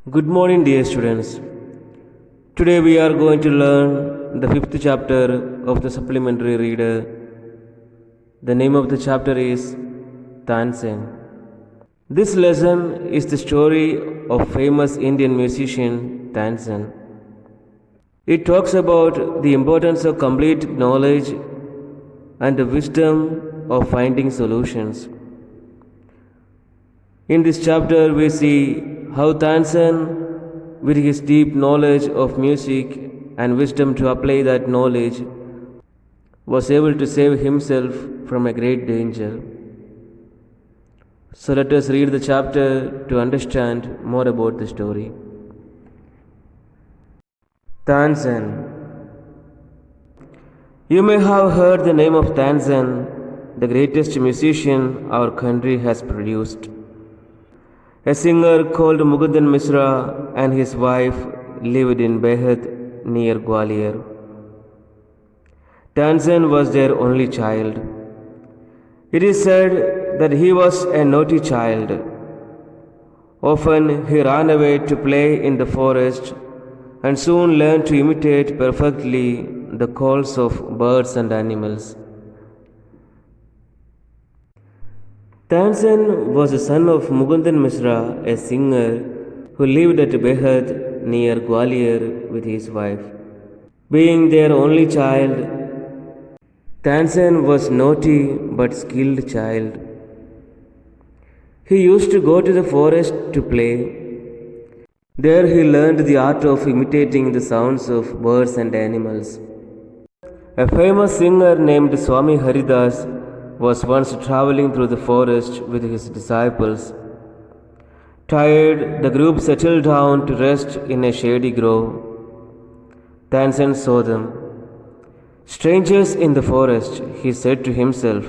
Good morning, dear students. Today we are going to learn the fifth chapter of the supplementary reader. The name of the chapter is Tansen. This lesson is the story of famous Indian musician Tansen. It talks about the importance of complete knowledge and the wisdom of finding solutions. In this chapter, we see how Tansen, with his deep knowledge of music and wisdom to apply that knowledge, was able to save himself from a great danger. So let us read the chapter to understand more about the story. Tansen. You may have heard the name of Tansen, the greatest musician our country has produced. A singer called Mukundan Mishra and his wife lived in Behad near Gwalior. Tansen was their only child. It is said that he was a naughty child. Often he ran away to play in the forest and soon learned to imitate perfectly the calls of birds and animals. Tansen was the son of Mukundan Mishra, a singer who lived at Behad near Gwalior with his wife. Being their only child, Tansen was naughty but skilled child. He used to go to the forest to play. There he learned the art of imitating the sounds of birds and animals. A famous singer named Swami Haridas was once traveling through the forest with his disciples. Tired, the group settled down to rest in a shady grove. Tansen saw them. Strangers in the forest, he said to himself.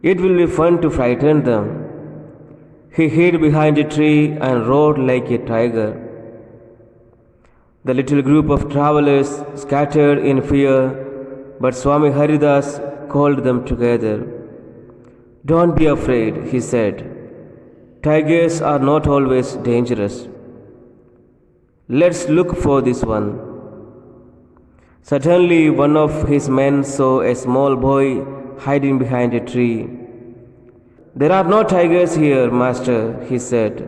It will be fun to frighten them. He hid behind a tree and roared like a tiger. The little group of travelers scattered in fear, but Swami Haridas called them together. Don't be afraid, he said. Tigers are not always dangerous. Let's look for this one. Suddenly, one of his men saw a small boy hiding behind a tree. There are no tigers here, master, he said.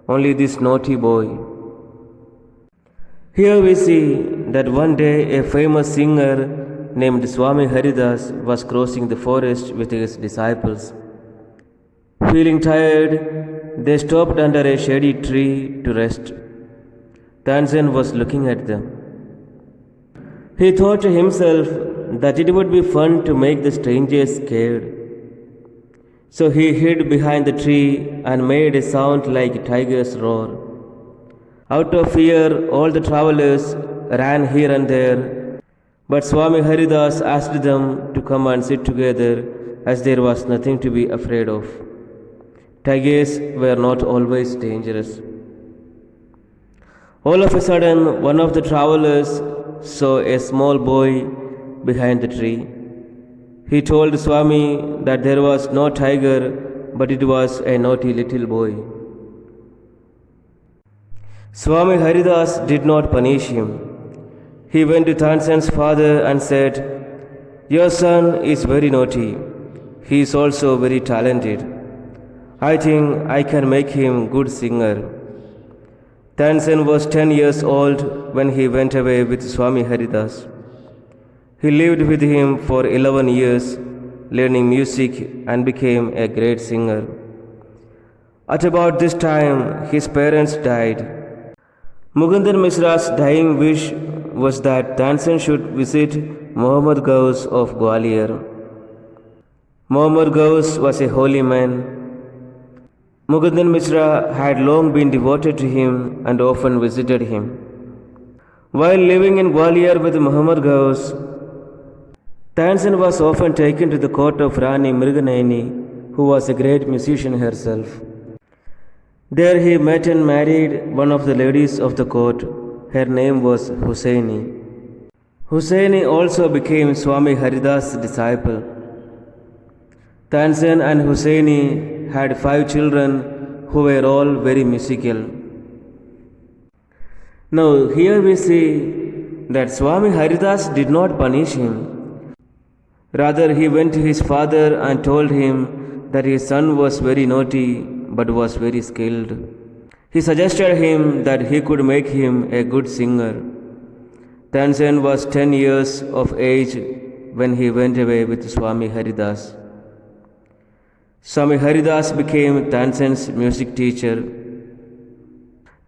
Only this naughty boy. Here we see that one day a famous singer named Swami Haridas was crossing the forest with his disciples. Feeling tired, they stopped under a shady tree to rest. Tansen was looking at them. He thought to himself that it would be fun to make the strangers scared. So he hid behind the tree and made a sound like a tiger's roar. Out of fear, all the travelers ran here and there. But Swami Haridas asked them to come and sit together as there was nothing to be afraid of. Tigers were not always dangerous. All of a sudden, one of the travelers saw a small boy behind the tree. He told Swami that there was no tiger, but it was a naughty little boy. Swami Haridas did not punish him. He went to Tansen's father and said, Your son is very naughty. He is also very talented. I think I can make him a good singer. Tansen was 10 years old when he went away with Swami Haridas. He lived with him for 11 years, learning music and became a great singer. At about this time, his parents died. Mukundan Mishra's dying wish was that Tansen should visit Muhammad Ghaus of Gwalior. Muhammad Ghaus was a holy man. Mukundan Mishra had long been devoted to him and often visited him. While living in Gwalior with Muhammad Ghaus, Tansen was often taken to the court of Rani Mriganayani, who was a great musician herself. There he met and married one of the ladies of the court. Her name was Hussaini. Hussaini also became Swami Haridas' disciple. Tansen and Hussaini had 5 children who were all very musical. Now, here we see that Swami Haridas did not punish him. Rather, he went to his father and told him that his son was very naughty but was very skilled. He suggested him that he could make him a good singer. Tansen was 10 years of age when he went away with Swami Haridas. Swami Haridas became Tansen's music teacher.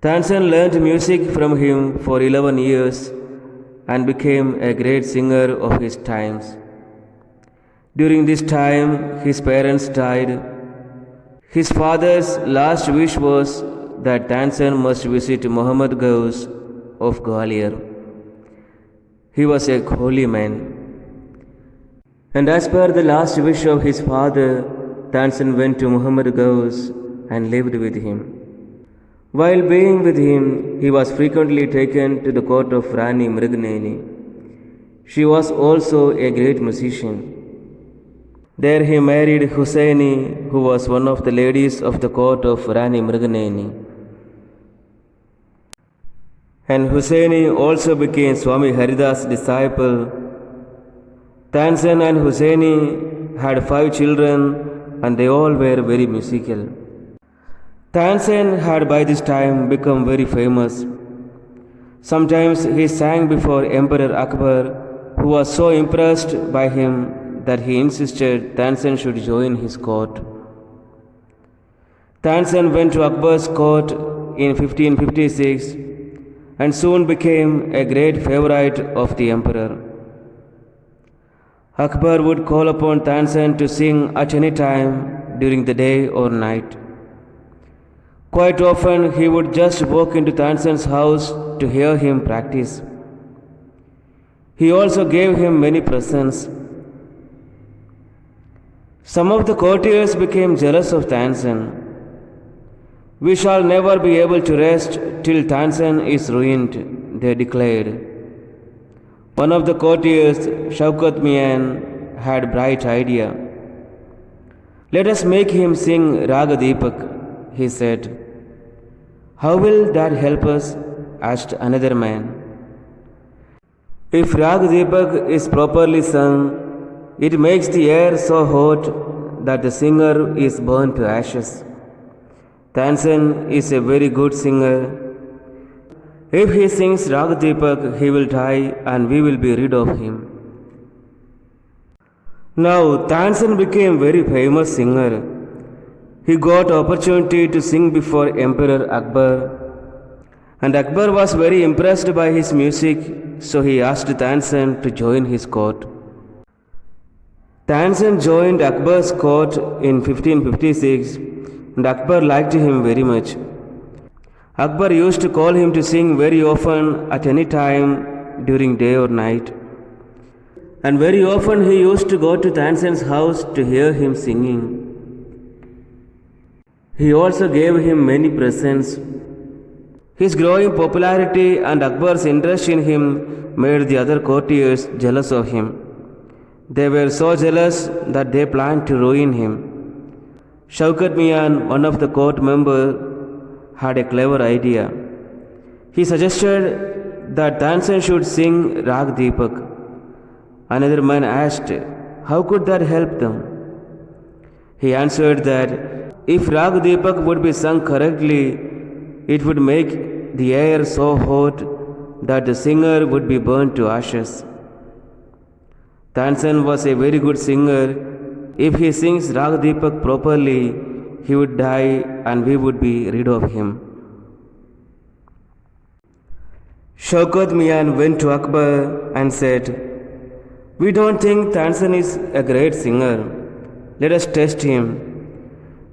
Tansen learned music from him for 11 years and became a great singer of his times. During this time, his parents died. His father's last wish was that Tansen must visit Muhammad Ghaus of Gwalior. He was a holy man. And as per the last wish of his father, Tansen went to Muhammad Ghaus and lived with him. While being with him, he was frequently taken to the court of Rani Mrigneni. She was also a great musician. There he married Hussaini, who was one of the ladies of the court of Rani Mrigneni. And Hussaini also became Swami Haridas' disciple. Tansen and Hussaini had 5 children and they all were very musical. Tansen had by this time become very famous. Sometimes he sang before Emperor Akbar, who was so impressed by him that he insisted Tansen should join his court. Tansen went to Akbar's court in 1556 and soon became a great favorite of the emperor. Akbar would call upon Tansen to sing at any time during the day or night. Quite often he would just walk into Tansen's house to hear him practice. He also gave him many presents. Some of the courtiers became jealous of Tansen. "We shall never be able to rest till Tansen is ruined," they declared. One of the courtiers, Shaukat Mian, had a bright idea. "Let us make him sing Raga Deepak," he said. "How will that help us?" asked another man. "If Raga Deepak is properly sung, it makes the air so hot that the singer is burned to ashes. Tansen is a very good singer. If he sings Raga Deepak, he will die and we will be rid of him." Now Tansen became very famous singer. He got opportunity to sing before Emperor Akbar, and Akbar was very impressed by his music, so he asked Tansen to join his court. Tansen joined Akbar's court in 1556 and Akbar liked him very much. Akbar used to call him to sing very often at any time during day or night. And very often he used to go to Tansen's house to hear him singing. He also gave him many presents. His growing popularity and Akbar's interest in him made the other courtiers jealous of him. They were so jealous that they planned to ruin him. Shaukat Mian, one of the court members, had a clever idea. He suggested that Tansen should sing Rag Deepak. Another man asked, how could that help them? He answered that if Rag Deepak would be sung correctly, it would make the air so hot that the singer would be burnt to ashes. Tansen was a very good singer. If he sings Rag Deepak properly, he would die and we would be rid of him. Shaukat Mian went to Akbar and said, we don't think Tansen is a great singer. Let us test him.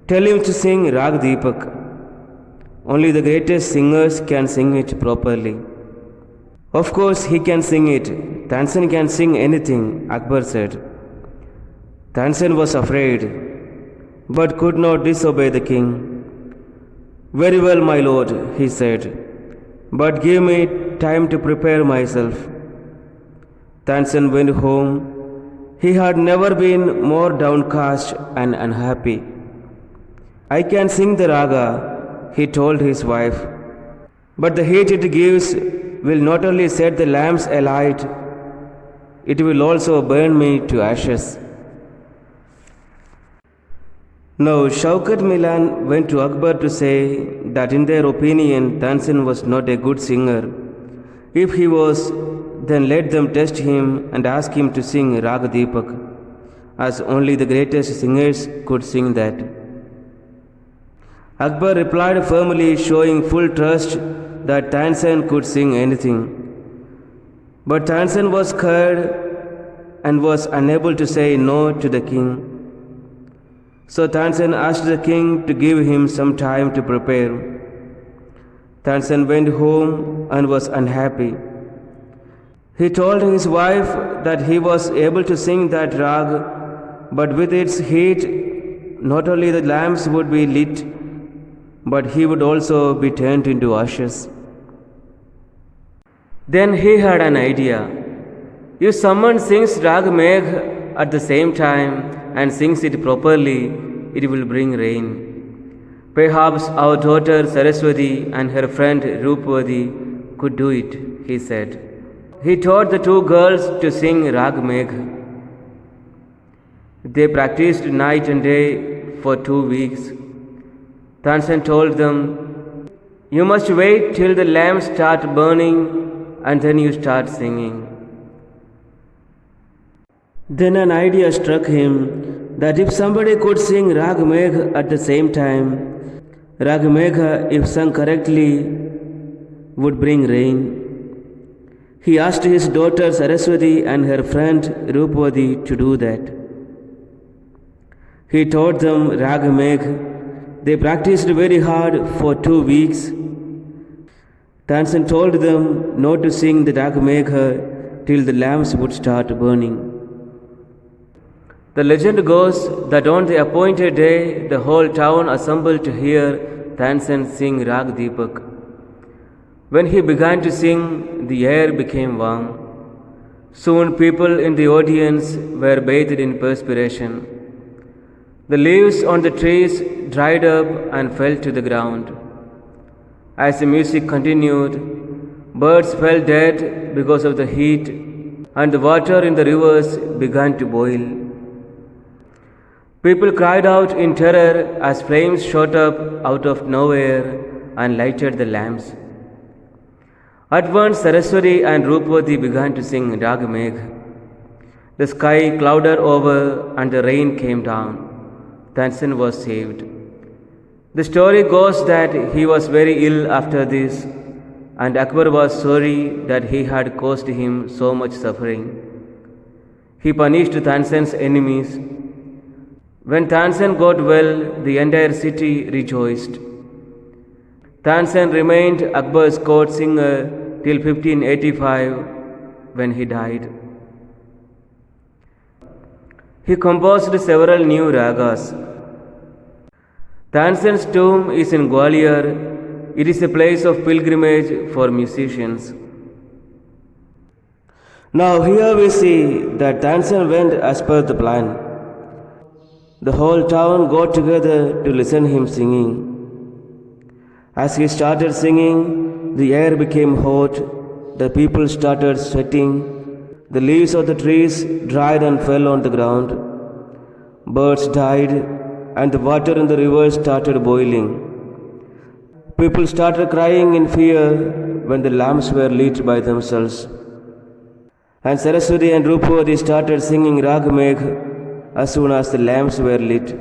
Tell him to sing Rag Deepak. Only the greatest singers can sing it properly. Of course he can sing it. Tansen can sing anything, Akbar said. Tansen was afraid, but could not disobey the king. Very well, my lord, he said, but give me time to prepare myself. Tansen went home. He had never been more downcast and unhappy. I can sing the raga, he told his wife. But the heat it gives will not only set the lamps alight, it will also burn me to ashes. Now Shaukat Milan went to Akbar to say that in their opinion Tansen was not a good singer. If he was, then let them test him and ask him to sing Rag Deepak, as only the greatest singers could sing that. Akbar replied firmly, showing full trust that Tansen could sing anything. But Tansen was scared and was unable to say no to the king. So Tansen asked the king to give him some time to prepare. Tansen went home and was unhappy. He told his wife that he was able to sing that rag, but with its heat, not only the lamps would be lit, but he would also be turned into ashes. Then he had an idea. If someone sings Rag Megh at the same time and sings it properly, it will bring rain. Perhaps our daughter Saraswati and her friend Rupavati could do it, he said. He taught the two girls to sing Rag Megh. They practiced night and day for 2 weeks. Tansen told them, "You must wait till the lamps start burning and then you start singing." Then an idea struck him that if somebody could sing Rag Megh at the same time, Rag Megha, if sung correctly, would bring rain. He asked his daughter Saraswati and her friend Rupavati to do that. He taught them Rag Megh. They practiced very hard for 2 weeks. Tansen told them not to sing the Rag Megha till the lamps would start burning. The legend goes that on the appointed day, the whole town assembled to hear Tansen sing Rag Deepak. When he began to sing, the air became warm. Soon people in the audience were bathed in perspiration. The leaves on the trees dried up and fell to the ground. As the music continued, birds fell dead because of the heat, and the water in the rivers began to boil. People cried out in terror as flames shot up out of nowhere and lighted the lamps. At once Saraswati and Rupavati began to sing Rag Megh. The sky clouded over and the rain came down. Tansen was saved. The story goes that he was very ill after this, and Akbar was sorry that he had caused him so much suffering. He punished Tansen's enemies. When Tansen got well, the entire city rejoiced. Tansen remained Akbar's court singer till 1585 when he died. He composed several new ragas. Tansen's tomb is in Gwalior. It is a place of pilgrimage for musicians. Now here we see that Tansen went as per the plan. The whole town got together to listen him singing. As he started singing, the air became hot, the people started sweating, the leaves of the trees dried and fell on the ground, birds died, and the water in the river started boiling. People started crying in fear when the lamps were lit by themselves. And Saraswati and Rupavati started singing Rag Megh as soon as the lamps were lit.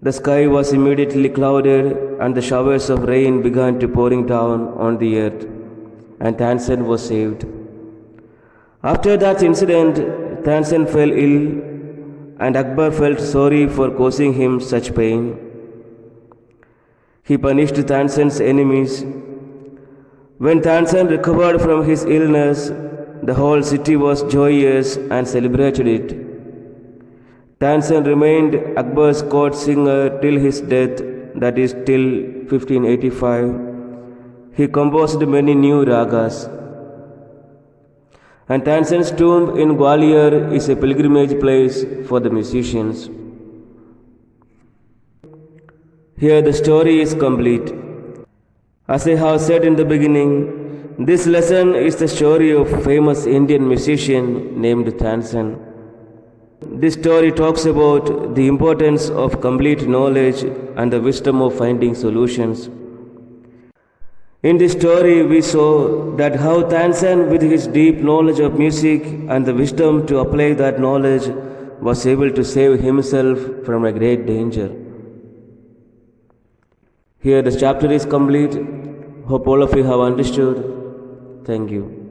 The sky was immediately clouded and the showers of rain began to pouring down on the earth, and Tansen was saved. After that incident, Tansen fell ill, and Akbar felt sorry for causing him such pain. He punished Tansen's enemies. When Tansen recovered from his illness, the whole city was joyous and celebrated it. Tansen remained Akbar's court singer till his death, that is till 1585. He composed many new ragas. And Tansen's tomb in Gwalior is a pilgrimage place for the musicians. Here the story is complete. As I have said in the beginning, this lesson is the story of a famous Indian musician named Tansen. This story talks about the importance of complete knowledge and the wisdom of finding solutions. In this story, we saw that how Tansen, with his deep knowledge of music and the wisdom to apply that knowledge, was able to save himself from a great danger. Here, the chapter is complete. Hope all of you have understood. Thank you.